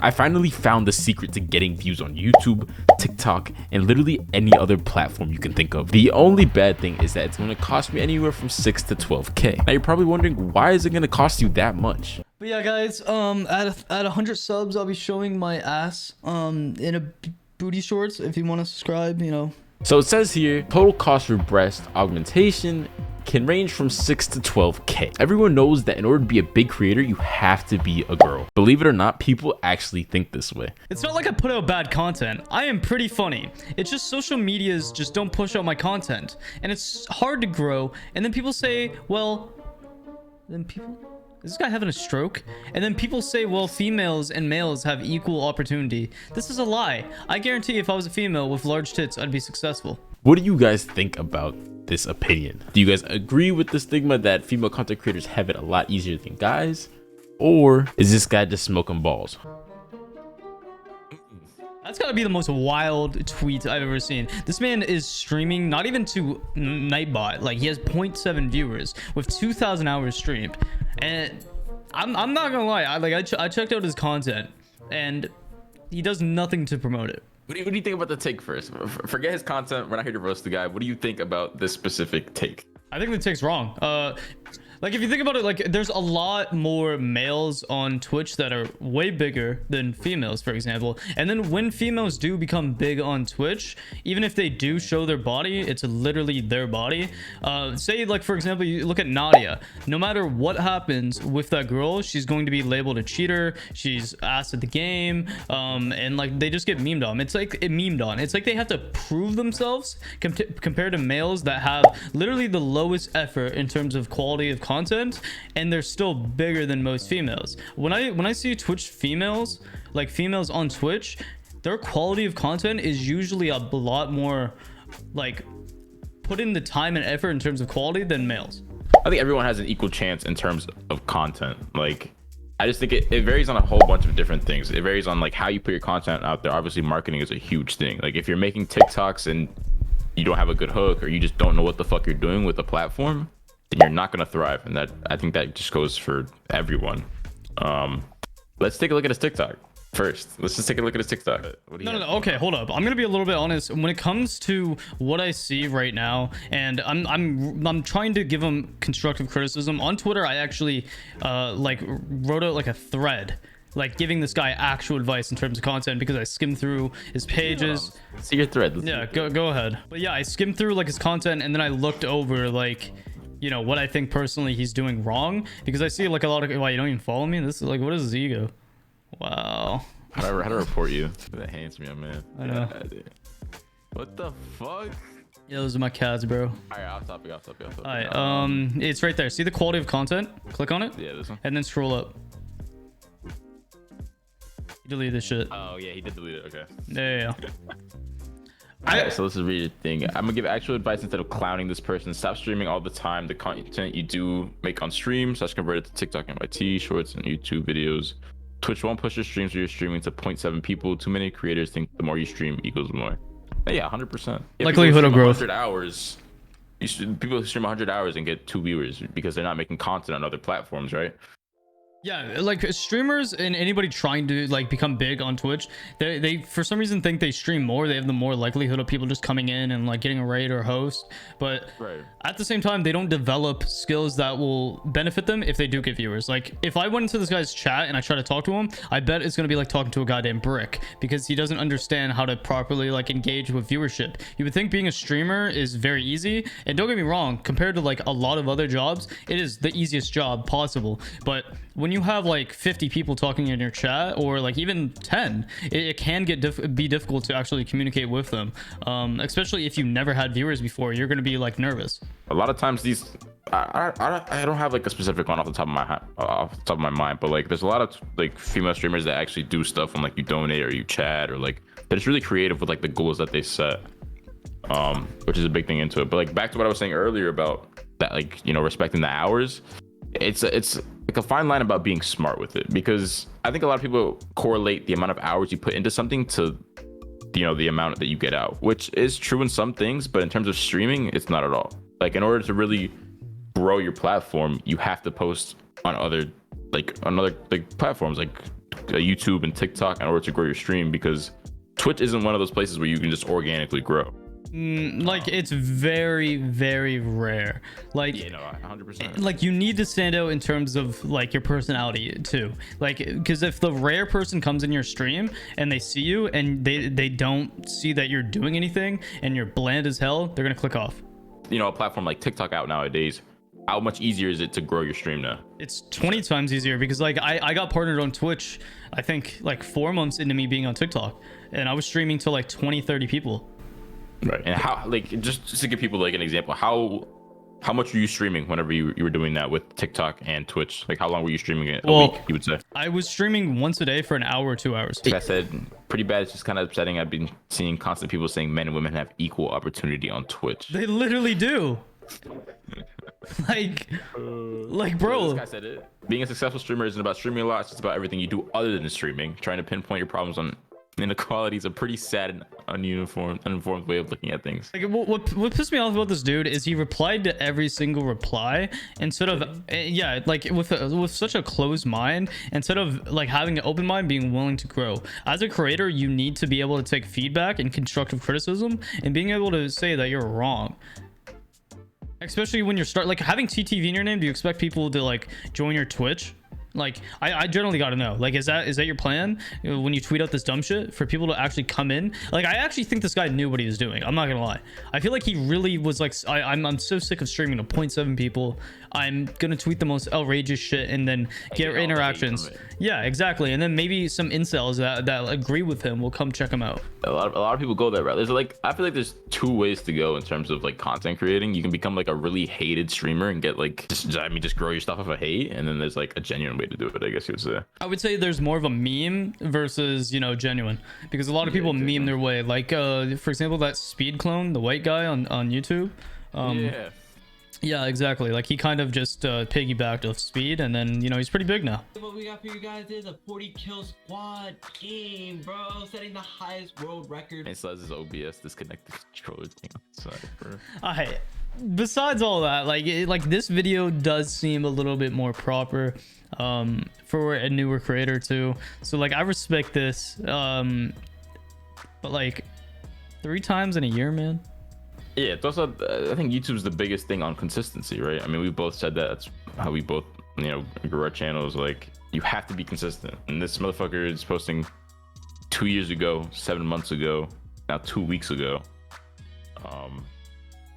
I finally found the secret to getting views on YouTube, TikTok, and literally any other platform you can think of. The only bad thing is that it's going to cost me anywhere from 6 to 12k. Now you're probably wondering, why is it going to cost you that much? But yeah, guys, at 100 subs, I'll be showing my ass in a booty shorts. If you want to subscribe, you know. So it says here, total cost for breast augmentation can range from 6 to 12k. Everyone knows that in order to be a big creator, you have to be a girl. Believe it or not, people actually think this way. It's not like I put out bad content. I am pretty funny. It's just social medias just don't push out my content. And it's hard to grow. And then people say, well, is this guy having a stroke? And then people say, well, females and males have equal opportunity. This is a lie. I guarantee if I was a female with large tits, I'd be successful. What do you guys think about this opinion? Do you guys agree with the stigma that female content creators have it a lot easier than guys? Or is this guy just smoking balls? That's gotta be the most wild tweet I've ever seen. This man is streaming not even to Nightbot. Like, he has 0.7 viewers with 2,000 hours streamed. And I'm not gonna lie, I checked out his content and he does nothing to promote it. What do you think about the take first? Forget his content. We're not here to roast the guy. What do you think about this specific take? I think the take's wrong. Like, if you think about it, like, there's a lot more males on Twitch that are way bigger than females, for example. And then when females do become big on Twitch, even if they do show their body, it's literally their body. Say, like, for example, you look at Nadia. No matter what happens with that girl, she's going to be labeled a cheater. She's ass at the game. And, like, they just get memed on. It's like It's like they have to prove themselves compared to males that have literally the lowest effort in terms of quality of content, and they're still bigger than most females. When I see Twitch females, like females on Twitch, their quality of content is usually a lot more like put in the time and effort in terms of quality than males. I think everyone has an equal chance in terms of content. Like, I just think it varies on a whole bunch of different things. It varies on like how you put your content out there. Obviously, marketing is a huge thing. Like, if you're making TikToks and you don't have a good hook, or you just don't know what the fuck you're doing with the platform, then you're not going to thrive. And that, I think that just goes for everyone. Let's take a look at his TikTok first. Let's just take a look at his TikTok. No. Okay, hold up. I'm gonna be a little bit honest when it comes to what I see right now, and I'm trying to give him constructive criticism on Twitter. I actually like wrote out like a thread, like giving this guy actual advice in terms of content, because I skimmed through his pages. See your thread. Yeah, go ahead. But yeah, I skimmed through like his content, and then I looked over like, you know, what I think personally he's doing wrong, because I see like a lot of, why you don't even follow me? This is like, what is his ego? Wow. How do I report you? That hands me, man. I know. What the fuck? Yeah, those are my cats, bro. All right, off topic. All right, it's right there. See the quality of content? Click on it. Yeah, this one. And then scroll up. Delete this shit. Oh yeah, he did delete it. Okay. Yeah. Alright, so let's read a thing. I'm gonna give actual advice instead of clowning this person. Stop streaming all the time. The content you do make on stream, such converted to TikTok and YT, shorts, and YouTube videos. Twitch won't push your streams where you're streaming to 0.7 people. Too many creators think the more you stream equals more. Yeah, 100%. Likelihood of growth. 100 hours. People stream 100 hours and get 2 viewers because they're not making content on other platforms, right? Yeah, like streamers and anybody trying to like become big on Twitch, they for some reason think they stream more. They have the more likelihood of people just coming in and like getting a raid or host. But at the same time, they don't develop skills that will benefit them if they do get viewers. Like, if I went into this guy's chat and I try to talk to him, I bet it's gonna be like talking to a goddamn brick, because he doesn't understand how to properly like engage with viewership. You would think being a streamer is very easy, and don't get me wrong, compared to like a lot of other jobs, it is the easiest job possible. But when you have like 50 people talking in your chat, or like even 10, it can be difficult to actually communicate with them, especially if you never had viewers before. You're going to be like nervous. A lot of times these I don't have like a specific one off the top of my mind, but like there's a lot of like female streamers that actually do stuff when like you donate or you chat, or like that is really creative with like the goals that they set, which is a big thing into it. But like back to what I was saying earlier about that, like, you know, respecting the hours, it's like a fine line about being smart with it, because I think a lot of people correlate the amount of hours you put into something to, you know, the amount that you get out, which is true in some things, but in terms of streaming, it's not at all. Like, in order to really grow your platform, you have to post on other platforms like YouTube and TikTok in order to grow your stream, because Twitch isn't one of those places where you can just organically grow. Like it's very, very rare. Like, Yeah, no, 100%. like you need to stand out in terms of like your personality too. Like, because if the rare person comes in your stream and they see you and they don't see that you're doing anything and you're bland as hell, they're gonna click off. You know, a platform like TikTok out nowadays, how much easier is it to grow your stream now? It's 20 times easier because like I got partnered on Twitch, I think like 4 months into me being on TikTok, and I was streaming to like 20-30 people. Right. And how, like, just to give people like an example, how much were you streaming whenever you were doing that with TikTok and Twitch? Like, how long were you streaming it a week, you would say? I was streaming once a day for an hour or 2 hours. Like I said, pretty bad. It's just kind of upsetting. I've been seeing constant people saying men and women have equal opportunity on Twitch. They literally do. like bro, This guy said it. Being a successful streamer isn't about streaming a lot. It's just about everything you do other than streaming. Trying to pinpoint your problems on inequality is a pretty sad and uninformed way of looking at things. like what pissed me off about this dude is he replied to every single reply instead of yeah, like with such a closed mind, instead of like having an open mind, being willing to grow. As a creator, you need to be able to take feedback and constructive criticism and being able to say that you're wrong. Especially when you're like having TTV in your name. Do you expect people to like join your Twitch? Like I generally got to know, like, is that your plan when you tweet out this dumb shit, for people to actually come in? Like, I actually think this guy knew what he was doing. I'm not gonna lie. I feel like he really was like, I'm so sick of streaming to 0.7 people. I'm gonna tweet the most outrageous shit and then get interactions. Yeah, exactly. And then maybe some incels that agree with him will come check him out. A lot of people go that route. There's like, I feel like there's two ways to go in terms of like content creating. You can become like a really hated streamer and get like just grow your stuff off of hate, and then there's like a genuine way to do it, I guess you would say. I would say there's more of a meme versus, you know, genuine, because a lot of people meme their way. Like for example, that Speed Clone, the white guy on YouTube. Yeah, exactly. Like he kind of just piggybacked off Speed, and then, you know, he's pretty big now. What we got for you guys is a 40 kill squad game, bro, setting the highest world record. It says his OBS disconnected controller thing on the side, bro. Alright, besides all that, like this video does seem a little bit more proper for a newer creator too. So like I respect this, but like 3 times in a year, man. Yeah, it's also, I think YouTube's the biggest thing on consistency, right? I mean, we both said that. That's how we both, you know, grew our channels. Like, you have to be consistent. And this motherfucker is posting 2 years ago, 7 months ago, now 2 weeks ago.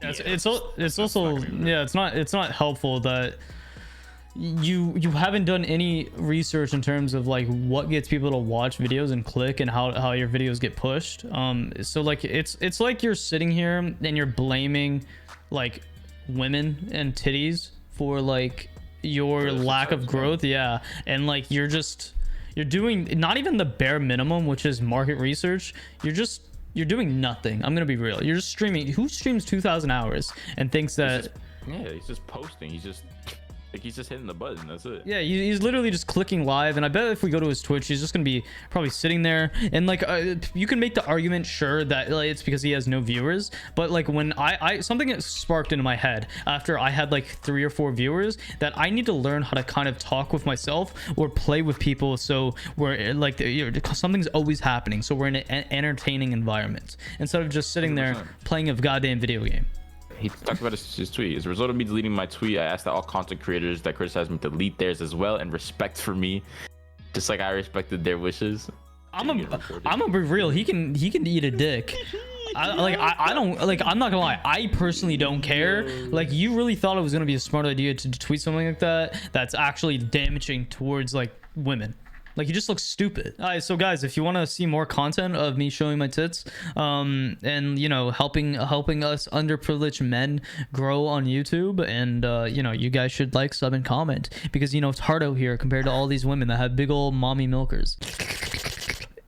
It's also yeah, it's not helpful that you haven't done any research in terms of like what gets people to watch videos and click, and how your videos get pushed. So like it's like you're sitting here and you're blaming like women and titties for like your lack of growth. Yeah, and like you're doing not even the bare minimum, which is market research. You're doing nothing. I'm gonna be real. You're just streaming. Who streams 2,000 hours and thinks that? He's just posting. He's just hitting the button. That's it. Yeah, he's literally just clicking live. And I bet if we go to his Twitch, he's just gonna be probably sitting there. And like you can make the argument, sure, that like, it's because he has no viewers. But like when I something sparked into my head after I had like 3 or 4 viewers, that I need to learn how to kind of talk with myself or play with people, so we're like something's always happening, so we're in an entertaining environment instead of just sitting 100%. There playing a goddamn video game. He talked about his tweet. As a result of me deleting my tweet, I asked that all content creators that criticize me delete theirs as well, and respect for me, just like I respected their wishes. I'm gonna be real. He can eat a dick. I don't like. I'm not gonna lie. I personally don't care. Like, you really thought it was gonna be a smart idea to tweet something like that that's actually damaging towards like women. Like, you just look stupid. All right, so guys, if you want to see more content of me showing my tits, and you know, helping us underprivileged men grow on YouTube, and you know, you guys should like, sub, and comment, because you know it's hard out here compared to all these women that have big old mommy milkers.